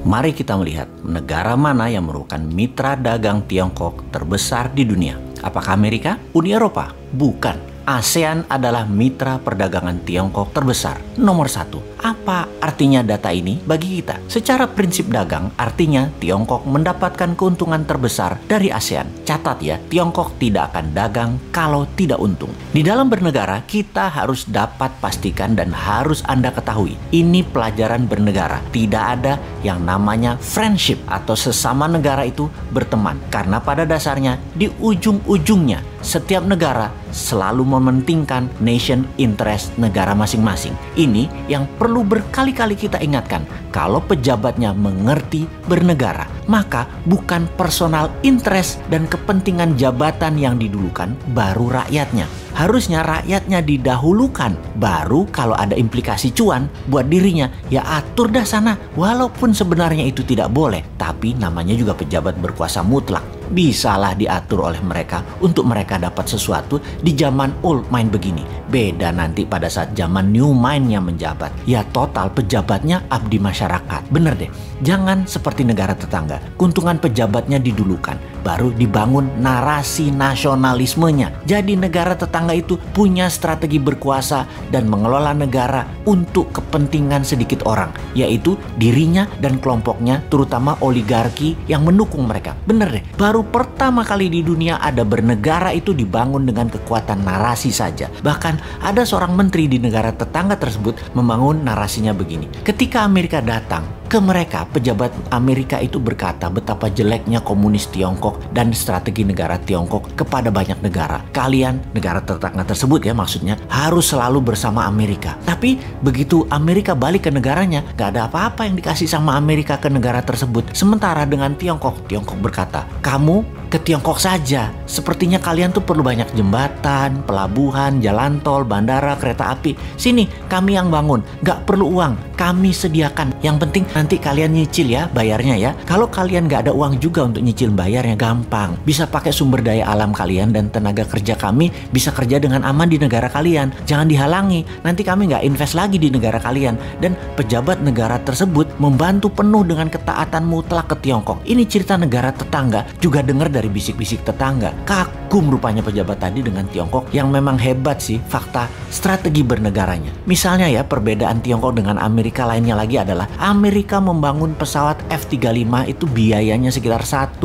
Mari kita melihat negara mana yang merupakan mitra dagang Tiongkok terbesar di dunia. Apakah Amerika? Uni Eropa? Bukan. ASEAN adalah mitra perdagangan Tiongkok terbesar, nomor 1. Apa artinya data ini bagi kita? Secara prinsip dagang, artinya Tiongkok mendapatkan keuntungan terbesar dari ASEAN. Catat ya, Tiongkok tidak akan dagang kalau tidak untung. Di dalam bernegara, kita harus dapat pastikan dan harus Anda ketahui, ini pelajaran bernegara. Tidak ada yang namanya friendship atau sesama negara itu berteman. Karena pada dasarnya, di ujung-ujungnya, setiap negara selalu mementingkan nation interest negara masing-masing. Ini yang perlu berkali-kali kita ingatkan. Kalau pejabatnya mengerti bernegara, maka bukan personal interest dan kepentingan jabatan yang didulukan, baru rakyatnya. Harusnya rakyatnya didahulukan, baru kalau ada implikasi cuan buat dirinya, ya atur dah sana. Walaupun sebenarnya itu tidak boleh, tapi namanya juga pejabat berkuasa mutlak. Bisalah diatur oleh mereka untuk mereka dapat sesuatu di zaman old mind begini. Beda nanti pada saat zaman new mind-nya menjabat. Ya total pejabatnya abdi masyarakat. Bener deh, jangan seperti negara tetangga. Keuntungan pejabatnya didulukan, baru dibangun narasi nasionalismenya. Jadi negara tetangga itu punya strategi berkuasa dan mengelola negara untuk kepentingan sedikit orang, yaitu dirinya dan kelompoknya, terutama oligarki yang mendukung mereka. Bener deh, baru pertama kali di dunia ada bernegara itu dibangun dengan kekuatan narasi saja. Bahkan ada seorang menteri di negara tetangga tersebut membangun narasinya begini. Ketika Amerika datang ke mereka, pejabat Amerika itu berkata betapa jeleknya komunis Tiongkok dan strategi negara Tiongkok kepada banyak negara. Kalian, negara tetangga tersebut ya maksudnya, harus selalu bersama Amerika. Tapi begitu Amerika balik ke negaranya, gak ada apa-apa yang dikasih sama Amerika ke negara tersebut. Sementara dengan Tiongkok, Tiongkok berkata, kamu ke Tiongkok saja. Sepertinya kalian tuh perlu banyak jembatan, pelabuhan, jalan tol, bandara, kereta api. Sini, kami yang bangun. Gak perlu uang, kami sediakan. Yang penting nanti kalian nyicil ya, bayarnya ya. Kalau kalian gak ada uang juga untuk nyicil bayarnya, gampang. Bisa pakai sumber daya alam kalian dan tenaga kerja kami bisa kerja dengan aman di negara kalian. Jangan dihalangi, nanti kami gak invest lagi di negara kalian. Dan pejabat negara tersebut membantu penuh dengan ketaatan mutlak ke Tiongkok. Ini cerita negara tetangga, juga dengar dari bisik-bisik tetangga. Kagum rupanya pejabat tadi dengan Tiongkok, yang memang hebat sih fakta strategi bernegaranya. Misalnya ya, perbedaan Tiongkok dengan Amerika lainnya lagi adalah Amerika membangun pesawat F-35 itu biayanya sekitar 1,7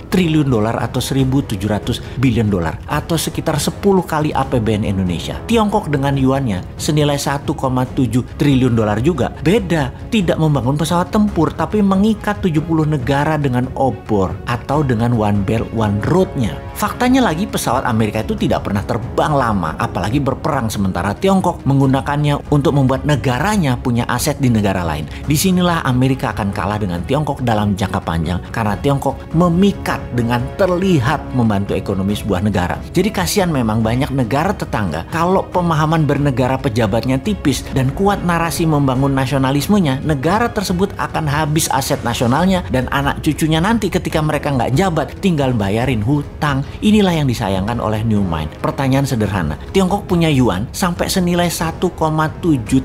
triliun dolar atau 1.700 billion dolar atau sekitar 10 kali APBN Indonesia. Tiongkok dengan yuannya senilai 1,7 triliun dolar juga. Beda, tidak membangun pesawat tempur tapi mengikat 70 negara dengan obor atau dengan One Belt One Road-nya. Faktanya lagi pesawat Amerika itu tidak pernah terbang lama, apalagi berperang, sementara Tiongkok menggunakannya untuk membuat negaranya punya aset di negara lain. Disinilah Amerika akan kalah dengan Tiongkok dalam jangka panjang karena Tiongkok memikat dengan terlihat membantu ekonomi sebuah negara. Jadi kasihan memang banyak negara tetangga kalau pemahaman bernegara pejabatnya tipis dan kuat narasi membangun nasionalismenya, negara tersebut akan habis aset nasionalnya dan anak cucunya nanti ketika mereka nggak jabat tinggal bayarin hutang. Inilah yang disayangkan oleh New Mind. Pertanyaan sederhana, Tiongkok punya yuan sampai senilai 1,7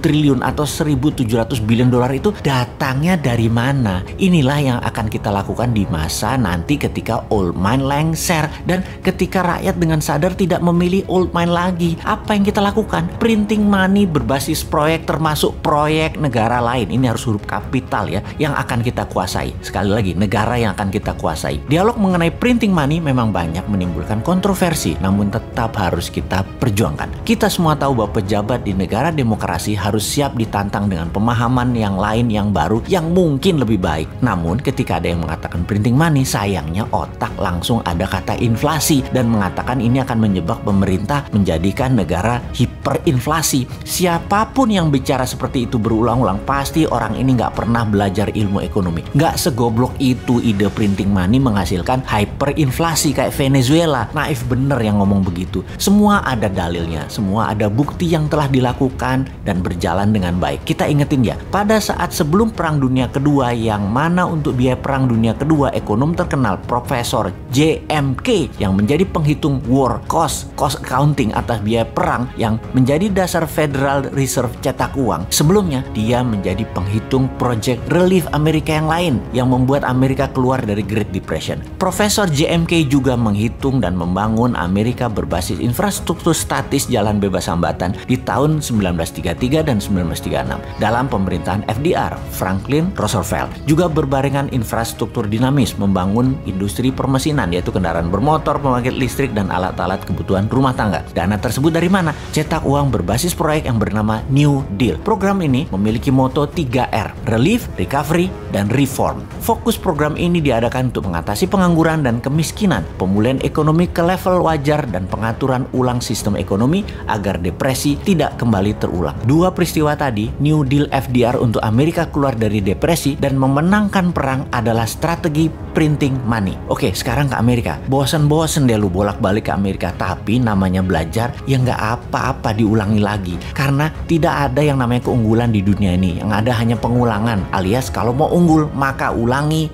triliun atau 1.700 billion dolar itu datangnya dari mana? Inilah yang akan kita lakukan di masa nanti ketika old mind lengser dan ketika rakyat dengan sadar tidak memilih old mind lagi. Apa yang kita lakukan? Printing money berbasis proyek termasuk proyek negara lain. Ini harus huruf kapital ya, yang akan kita kuasai. Sekali lagi, negara yang akan kita kuasai. Dialog mengenai printing money memang banyak menimbulkan kontroversi, namun tetap harus kita perjuangkan. Kita semua tahu bahwa pejabat di negara demokrasi harus siap ditantang dengan pemahaman yang lain yang baru yang mungkin lebih baik. Namun ketika ada yang mengatakan printing money, sayangnya otak langsung ada kata inflasi dan mengatakan ini akan menyebab pemerintah menjadikan negara hiperinflasi. Siapapun yang bicara seperti itu berulang-ulang, pasti orang ini nggak pernah belajar ilmu ekonomi. Nggak segoblok itu ide printing money menghasilkan hyperinflasi kayak Venezuela. Naif bener yang ngomong begitu. Semua ada dalilnya, semua ada bukti yang telah dilakukan dan berjalan dengan baik. Kita ingetin ya, pada saat sebelum Perang Dunia Kedua, yang mana untuk biaya Perang Dunia Kedua, ekonom terkenal Profesor JMK yang menjadi penghitung war cost accounting atas biaya perang yang menjadi dasar Federal Reserve cetak uang, sebelumnya dia menjadi penghitung Project Relief Amerika yang lain yang membuat Amerika keluar dari Great Depression. Profesor JMK juga menghitung dan membangun Amerika berbasis infrastruktur statis jalan bebas hambatan di tahun 1933 dan 1936 dalam pemerintahan FDR, Franklin Roosevelt. Juga berbarengan infrastruktur dinamis membangun industri permesinan yaitu kendaraan bermotor, pembangkit listrik, dan alat-alat kebutuhan rumah tangga. Dana tersebut dari mana? Cetak uang berbasis proyek yang bernama New Deal. Program ini memiliki moto 3R, Relief, Recovery, dan Reform. Fokus program ini diadakan untuk mengatasi pengangguran dan kemiskinan, pemulihan ekonomi ke level wajar, dan pengaturan ulang sistem ekonomi agar depresi tidak kembali terulang. Dua peristiwa tadi, New Deal FDR untuk Amerika keluar dari depresi dan memenangkan perang adalah strategi printing money. Oke, sekarang ke Amerika. Bosen-bosen deh lu bolak-balik ke Amerika, tapi namanya belajar ya nggak apa-apa diulangi lagi. Karena tidak ada yang namanya keunggulan di dunia ini. Yang ada hanya pengulangan, alias kalau mau unggul maka ulangi.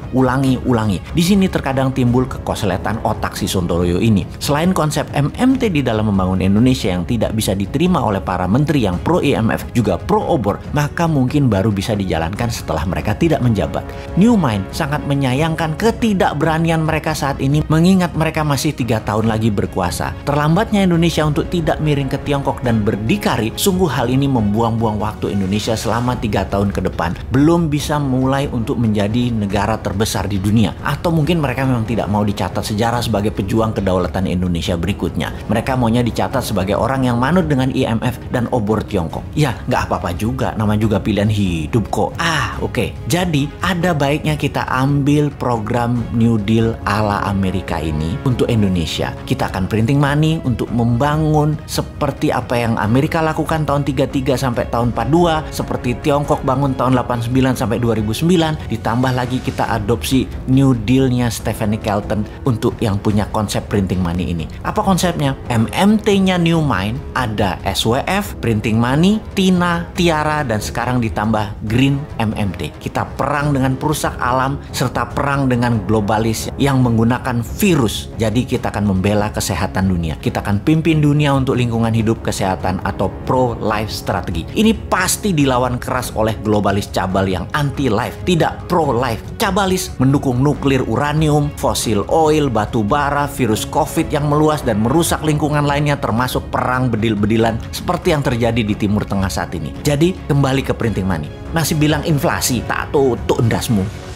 Di sini terkadang timbul kekosletan otak si Sontoloyo ini. Selain konsep MMT di dalam membangun Indonesia yang tidak bisa diterima oleh para menteri yang pro IMF juga pro obor, maka mungkin baru bisa dijalankan setelah mereka tidak menjabat. New Mind sangat menyayangkan ketidakberanian mereka saat ini mengingat mereka masih 3 tahun lagi berkuasa. Terlambatnya Indonesia untuk tidak miring ke Tiongkok dan berdikari, sungguh hal ini membuang-buang waktu Indonesia selama 3 tahun ke depan. Belum bisa mulai untuk menjadi negara terbesar di dunia. Atau mungkin mereka memang tidak mau dicatat sejarah sebagai pejuang kedaulatan Indonesia berikutnya. Mereka maunya dicatat sebagai orang yang manut dengan IMF dan obor Tiongkok. Ya, nggak apa-apa juga, nama juga pilihan hidup kok. Oke. Jadi, ada baiknya kita ambil program New Deal ala Amerika ini untuk Indonesia. Kita akan printing money untuk membangun seperti apa yang Amerika lakukan tahun 33 sampai tahun 42, seperti Tiongkok bangun tahun 89 sampai 2009, ditambah lagi kita adopsi New Deal-nya Stephanie Kelton untuk yang punya konsep printing money ini. Apa konsepnya? MMT-nya New Mind ada SWF, printing money, TINA, Tiara, dan sekarang ditambah Green MMT. Kita perang dengan perusak alam serta perang dengan globalis yang menggunakan virus. Jadi kita akan membela kesehatan dunia. Kita akan pimpin dunia untuk lingkungan hidup, kesehatan, atau pro-life strategi. Ini pasti dilawan keras oleh globalis cabal yang anti-life, tidak pro-life. Cabalis mendukung nuklir, uranium, fosil oil, batu bara, virus COVID yang meluas dan merusak lingkungan lainnya, termasuk perang bedil-bedilan seperti yang terjadi di Timur Tengah saat ini. Jadi kembali ke printing money. Masih bilang inflasi, tak tutup endasmu.